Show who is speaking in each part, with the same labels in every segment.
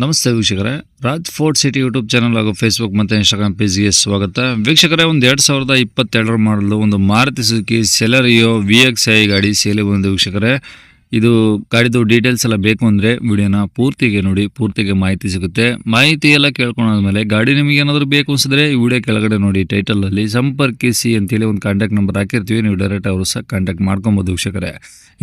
Speaker 1: ನಮಸ್ತೆ ವೀಕ್ಷಕರೇ, Raj fort city YouTube channel ಹಾಗೂ ಫೇಸ್ಬುಕ್ ಮತ್ತು ಇನ್ಸ್ಟಾಗ್ರಾಮ್ ಪೇಜ್ಗೆ ಸ್ವಾಗತ. ವೀಕ್ಷಕರೇ, ಒಂದು 2022 ಮಾಡಲು ಒಂದು ಮಾರುತಿ ಸುಜುಕಿ ಸೆಲೆರಿಯೋ VXi ಗಾಡಿ ಸೇಲಿಗೆ ಬಂದಿದೆ ವೀಕ್ಷಕರೇ. ಇದು ಗಾಡಿದು ಡೀಟೇಲ್ಸ್ ಎಲ್ಲ ಬೇಕು ಅಂದರೆ ವಿಡಿಯೋನ ಪೂರ್ತಿಗೆ ನೋಡಿ, ಪೂರ್ತಿಗೆ ಮಾಹಿತಿ ಸಿಗುತ್ತೆ. ಮಾಹಿತಿ ಎಲ್ಲ ಕೇಳ್ಕೊಂಡಾದ್ಮೇಲೆ ಗಾಡಿ ನಿಮಗೆ ಏನಾದರೂ ಬೇಕು ಅನಿಸಿದ್ರೆ ಈ ವಿಡಿಯೋ ಕೆಳಗಡೆ ನೋಡಿ ಟೈಟಲಲ್ಲಿ ಸಂಪರ್ಕಿಸಿ ಅಂತೇಳಿ ಒಂದು ಕಾಂಟ್ಯಾಕ್ಟ್ ನಂಬರ್ ಹಾಕಿರ್ತೀವಿ. ನೀವು ಡೈರೆಕ್ಟ್ ಅವರು ಸಹ ಕಾಂಟ್ಯಾಕ್ಟ್ ಮಾಡ್ಕೊಬೋದು ವೀಕ್ಷಕರೇ.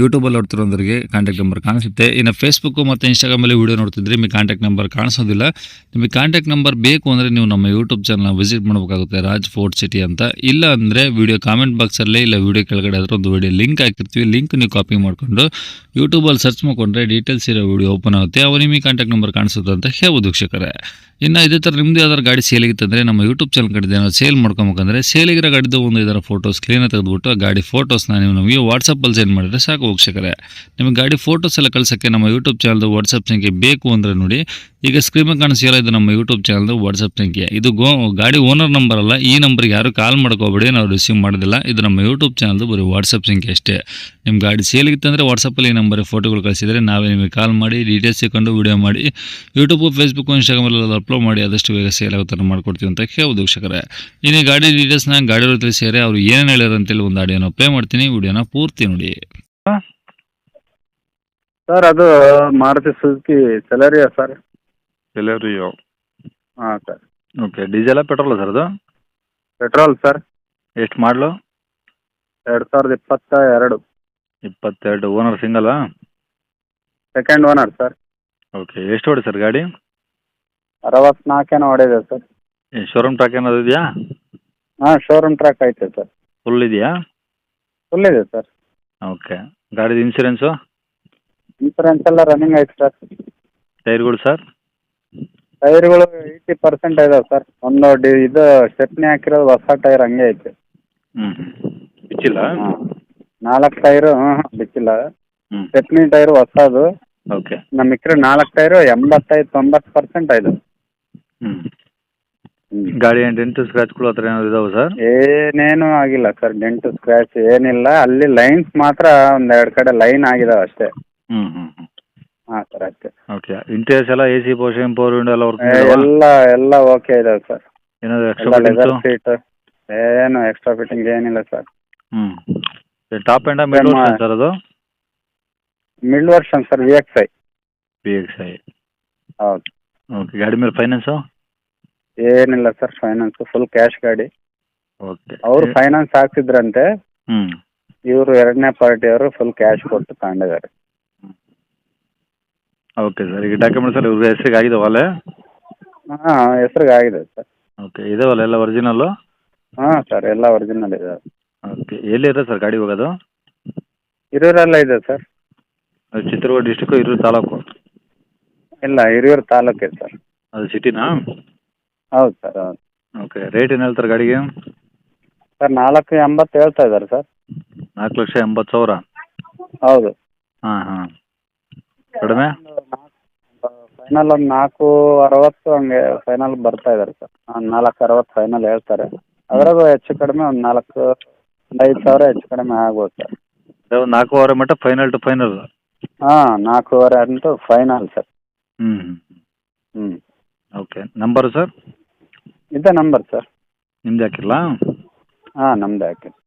Speaker 1: ಯೂಟ್ಯೂಬಲ್ಲಿ ನೋಡ್ತಿರೋರಿಗೆ ಕಾಂಟ್ಯಾಕ್ಟ್ ನಂಬರ್ ಕಾಣಿಸುತ್ತೆ. ಇನ್ನು ಫೇಸ್ಬುಕ್ಕು ಮತ್ತು ಇನ್ಸ್ಟಾಗ್ರಾಮಲ್ಲಿ ವಿಡಿಯೋ ನೋಡ್ತಿದ್ರೆ ನಿಮಗೆ ಕಾಂಟ್ಯಾಕ್ಟ್ ನಂಬರ್ ಕಾಣಿಸೋದಿಲ್ಲ. ನಿಮಗೆ ಕಾಂಟ್ಯಾಕ್ಟ್ ನಂಬರ್ ಬೇಕು ಅಂದರೆ ನೀವು ನಮ್ಮ ಯೂಟ್ಯೂಬ್ ಚಾನಲ್ನ ವಿಸಿಟ್ ಮಾಡಬೇಕಾಗುತ್ತೆ, ರಾಜ್ ಫೋರ್ಟ್ ಸಿಟಿ ಅಂತ. ಇಲ್ಲ ಅಂದರೆ ವಿಡಿಯೋ ಕಾಮೆಂಟ್ ಬಾಕ್ಸಲ್ಲೇ ಇಲ್ಲ ವಿಡಿಯೋ ಕೆಳಗಡೆ ಅದರ ಒಂದು ವಿಡಿಯೋ ಲಿಂಕ್ ಹಾಕಿರ್ತೀವಿ. ಲಿಂಕ್ ನೀವು ಕಾಪಿ ಮಾಡಿಕೊಂಡು ಯೂಟ್ಯೂಬಲ್ಲಿ ಸರ್ಚ್ ಮಾಡಿಕೊಂಡ್ರೆ ಡೀಟೇಲ್ಸ್ ಇರೋ ವಿಡಿಯೋ ಓಪನ್ ಆಗುತ್ತೆ. ಅವು ನಿಮಗೆ ಕಾಂಟ್ಯಾಕ್ಟ್ ನಂಬರ್ ಕಾಣಿಸುತ್ತೆ ಅಂತ ಹೇಳ್ಬೋದು ವೀಕ್ಷಕರೇ. ಇನ್ನು ಇದೇ ಥರ ನಿಮ್ಮದು ಯಾವ್ದಾರು ಗಾಡಿ ಸೇಲಿಗಿತ್ತಂದರೆ ನಮ್ಮ ಯೂಟ್ಯೂಬ್ ಚಾನಲ್ ಕಡೆ ಏನಾದ್ರು ಸೇಲ್ ಮಾಡ್ಕೊಬೇಕಂದ್ರೆ ಸೇಲಿಗಿರೋ ಗಾಡಿದು ಒಂದು ಇದರ ಫೋಟೋಸ್ ಕ್ಲೀನಾಗಿ ತೆಗೆದುಬಿಟ್ಟು ಆ ಗಾಡಿ ಫೋಟೋಸ್ನ ನೀವು ನಮಗೆ ವಾಟ್ಸಪ್ಪಲ್ಲಿ ಸೆಂಡ್ ಮಾಡಿದ್ರೆ ಸಾಕು ವೀಕ್ಷಕರೇ. ನಿಮಗೆ ಗಾಡಿ ಫೋಟೋಸ್ ಎಲ್ಲ ಕಳ್ಸೋಕ್ಕೆ ನಮ್ಮ ಯೂಟ್ಯೂಬ್ ಚಾನಲ್ದು ವಾಟ್ಸಪ್ ಸಂಖ್ಯೆ ಬೇಕು ಅಂದರೆ ನೋಡಿ, ಈಗ ಸ್ಕ್ರೀನ್ ಮೇಲೆ ಕಾಣಿಸಿಲ್ಲ, ಇದು ನಮ್ಮ ಯೂಟ್ಯೂಬ್ ಚಾನಲ್ದು ವಾಟ್ಸಪ್ ಸಂಖ್ಯೆ. ಇದು ಗಾಡಿ ಓನರ್ ನಂಬರ್ ಅಲ್ಲ. ಈ ನಂಬರ್ಗೆ ಯಾರು ಕಾಲ್ ಮಾಡ್ಕೋಬೇಡಿ, ನಾವು ರಿಸೀವ್ ಮಾಡೋದಿಲ್ಲ. ಇದು ನಮ್ಮ ಯೂಟ್ಯೂಬ್ ಚಾನಲ್ದು ಬರೀ ವಾಟ್ಸಪ್ ಸಂಖ್ಯೆ ಅಷ್ಟೇ. ನಿಮ್ಮ ಗಾಡಿ ಸೇಲಿಗಿತ್ತಂದರೆ ವಾಟ್ಸಪ್ಪಲ್ಲಿ ಈ ನಂಬರಿಗೆ ಫೋಟೋಗಳು ಕಳಿಸಿದರೆ ನಾವೇ ನಿಮಗೆ ಕಾಲ್ ಮಾಡಿ ಡೀಟೇಲ್ಸ್ ಸಿಕ್ಕೊಂಡು ವಿಡಿಯೋ ಮಾಡಿ ಯೂಟ್ಯೂಬು, ಫೇಸ್ಬುಕ್ಕು, ಇನ್ಸ್ಟಾಗ್ರಾಮಲ್ಲಿ ಅಪ್ಲೋಡ್ ಮಾಡಿ ಆದಷ್ಟು ಬೇಗ ಸೇಲ್ ಆಗೋ ಥರ ಮಾಡ್ಕೊಡ್ತೀವಿ ಅಂತ ಹೇಳ್ಬೋದು ವೀಕ್ಷಕರೇ. ಇನ್ನು ಗಾಡಿ ಡೀಟೇಲ್ಸ್ನ ಗಾಡಿಯವರು ತಿಳಿಸಿದರೆ ಅವ್ರು ಏನೇನು ಹೇಳ್ಯಾರ ಅಂತೇಳಿ ಒಂದು ಆಡಿಯೋನ ಪ್ಲೇ ಮಾಡ್ತೀನಿ, ವಿಡಿಯೋನ ಪೂರ್ತಿ ನೋಡಿ.
Speaker 2: ಸರ್, ಅದು Maruti Suzuki Celerio sir.
Speaker 3: Celerio.
Speaker 2: ಹಾಂ ಸರ್.
Speaker 3: ಓಕೆ, ಡೀಸೆಲಾ ಪೆಟ್ರೋಲಾ ಸರ್ ಅದು?
Speaker 2: Petrol sir.
Speaker 3: ಎಷ್ಟು ಮಾಡಲು?
Speaker 2: 2022.
Speaker 3: 22. ಓನರ್ ಸಿಂಗಲಾ?
Speaker 2: Second owner sir.
Speaker 3: ಓಕೆ, ಎಷ್ಟು ಹೊಡಿ ಸರ್ ಗಾಡಿ?
Speaker 2: 64 ಹೊಡಿದೆ ಸರ್.
Speaker 3: ಶೋರೂಮ್ ಟ್ರಾಕ್ ಏನಾದ್ರು ಇದೆಯಾ?
Speaker 2: ಹಾಂ, ಶೋರೂಮ್ ಟ್ರ್ಯಾಕ್ ಐತೆ ಸರ್.
Speaker 3: ಫುಲ್ ಇದೆಯಾ?
Speaker 2: ಫುಲ್ ಇದೆ ಸರ್.
Speaker 3: ಓಕೆ, ಗಾಡಿದು ಇನ್ಸೂರೆನ್ಸು?
Speaker 2: ಇನ್ಸೂರೆನ್ಸ್ ಎಲ್ಲ ರನ್ನಿಂಗ್ ಐತೆ ಸರ್.
Speaker 3: ಟೈರ್ಗಳು ಸರ್?
Speaker 2: ಟೈರ್ಗಳು 80% ಇದಾವೆ ಸರ್. ಒಂದು ಇದು ಸ್ಟೆಪ್ನಿ ಹಾಕಿರೋದು ಹೊಸ ಟೈರ್ ಹಂಗೆ ಐತೆ.
Speaker 3: ಬಿಚ್ಚಿಲ್ಲ?
Speaker 2: ಹಾಂ, 4 ಟೈರು ಬಿಚ್ಚಿಲ್ಲ. ಸ್ಟೆಪ್ನಿ ಟೈರು ಹೊಸದು.
Speaker 3: ಓಕೆ.
Speaker 2: ನಮ್ಮ ಮಿಕ್ಕಿರೋ 4 ಟೈರು 85-90% ಇದೆ.
Speaker 3: ಗಾಡಿ ಡೆಂಟು ಸ್ಕ್ರಾಚ್ಗಳು ಹತ್ರ ಏನಾದ್ರು ಇದಾವೆ ಸರ್?
Speaker 2: ಏನೇನು ಆಗಿಲ್ಲ ಸರ್. ಡೆಂಟು ಸ್ಕ್ರ್ಯಾಚ್ ಏನಿಲ್ಲ. ಅಲ್ಲಿ ಲೈನ್ಸ್ ಮಾತ್ರ ಒಂದೆರಡು ಕಡೆ ಲೈನ್ ಆಗಿದಾವೆ ಅಷ್ಟೇ. ಹಾಂ ಸರ್, ಅಷ್ಟೇ.
Speaker 3: ಓಕೆ, ಇಂಟೀರಿಯರ್ಸ್ ಎಲ್ಲ AC, ಪವರ್ ವಿಂಡೋ ಎಲ್ಲ ವರ್ಕ್?
Speaker 2: ಎಲ್ಲ ಓಕೆ ಇದಾವೆ ಸರ್.
Speaker 3: ಏನಾದ್ರು
Speaker 2: ಎಲ್ಲ ಲೆದರ್
Speaker 3: ಎಕ್ಸ್ಟ್ರಾ?
Speaker 2: ಸೀಟ್ ಏನು ಎಕ್ಸ್ಟ್ರಾ ಫಿಟ್ಟಿಂಗ್ ಏನಿಲ್ಲ ಸರ್.
Speaker 3: ಟಾಪ್ ಎಂಡ ಮಿಡ್ ವರ್ಷನ್ ಸರ್ ಅದು?
Speaker 2: Mid version sir, VXi.
Speaker 3: VXi.
Speaker 2: ಹೌದು.
Speaker 3: ಓಕೆ, ಗಾಡಿ ಮೇಲೆ ಫೈನಾನ್ಸು?
Speaker 2: ಏನಿಲ್ಲ ಸರ್, ಫೈನಾನ್ಸ್ ಫುಲ್ ಕ್ಯಾಶ್ ಗಾಡಿ.
Speaker 3: ಓಕೆ.
Speaker 2: ಅವರು ಫೈನಾನ್ಸ್ ಹಾಕ್ತಿದ್ರಂತೆ,
Speaker 3: ಹ್ಞೂ.
Speaker 2: ಇವರು ಎರಡನೇ ಪಾರ್ಟಿಯವರು ಫುಲ್ ಕ್ಯಾಶ್ ಕೊಟ್ಟು ತಗೊಂಡಿದ್ದಾರೆ.
Speaker 3: ಓಕೆ ಸರ್, ಈಗ ಡಾಕ್ಯುಮೆಂಟ್ಸ್ ಎಲ್ಲ ಇವ್ರ ಹೆಸ್ರಿಗೆ ಆಗಿದಾವಲ್ಲ?
Speaker 2: ಹಾಂ, ಹೆಸ್ರಿಗೆ ಆಗಿದೆ ಸರ್.
Speaker 3: ಓಕೆ, ಇದಾವಲ್ಲ ಎಲ್ಲ ಒರಿಜಿನಲ್ಲು?
Speaker 2: ಹಾಂ ಸರ್, ಎಲ್ಲ ಒರಿಜಿನಲ್ ಇದೆ.
Speaker 3: ಓಕೆ, ಎಲ್ಲಿದೆ ಸರ್ ಗಾಡಿ ಹೋಗೋದು?
Speaker 2: ಹಿರಿಯೂರೆಲ್ಲ ಇದೆ ಸರ್.
Speaker 3: ಅದು ಚಿತ್ರದುರ್ಗ ಡಿಸ್ಟಿಕ್ಕು, ಹಿರಿಯೂರು ತಾಲೂಕು?
Speaker 2: ಇಲ್ಲ, ಹಿರಿಯೂರು ತಾಲೂಕೆ ಸರ್.
Speaker 3: ಅದು ಸಿಟಿನಾ?
Speaker 2: ಹೌದು ಸರ್, ಹೌದು.
Speaker 3: ಓಕೆ, ರೇಟ್ ಏನು ಹೇಳ್ತಾರೆ ಗಾಡಿಗೆ?
Speaker 2: ಸರ್, 480 ಹೇಳ್ತಾ ಇದ್ದಾರೆ ಸರ್.
Speaker 3: 4,80,000?
Speaker 2: ಹೌದು.
Speaker 3: ಹಾಂ. ಕಡಿಮೆ?
Speaker 2: ಫೈನಲ್ ಒಂದು 460 ಹಂಗೆ ಫೈನಲ್ ಬರ್ತಾ ಇದ್ದಾರೆ ಸರ್. 460 ಫೈನಲ್ ಹೇಳ್ತಾರೆ. ಅದ್ರಾಗೂ ಹೆಚ್ಚು ಕಡಿಮೆ ಒಂದು 5,000 ಹೆಚ್ಚು ಕಡಿಮೆ ಆಗ್ಬೋದು ಸರ್.
Speaker 3: ಒಂದು 4,500 ಮಟ್ಟ ಫೈನಲ್ ಟು ಫೈನಲ್?
Speaker 2: ಹಾಂ, 4,500 ಅಂತೂ ಫೈನಲ್ ಸರ್.
Speaker 3: ಹ್ಞೂ. Okay, number sir?
Speaker 2: ಇದೇ ನಂಬರ್ ಸರ್.
Speaker 3: ನಿಮ್ದು ಹಾಕಿರಲಾ?
Speaker 2: ಹಾಂ, ನಮ್ಮದೇ ಹಾಕಿ.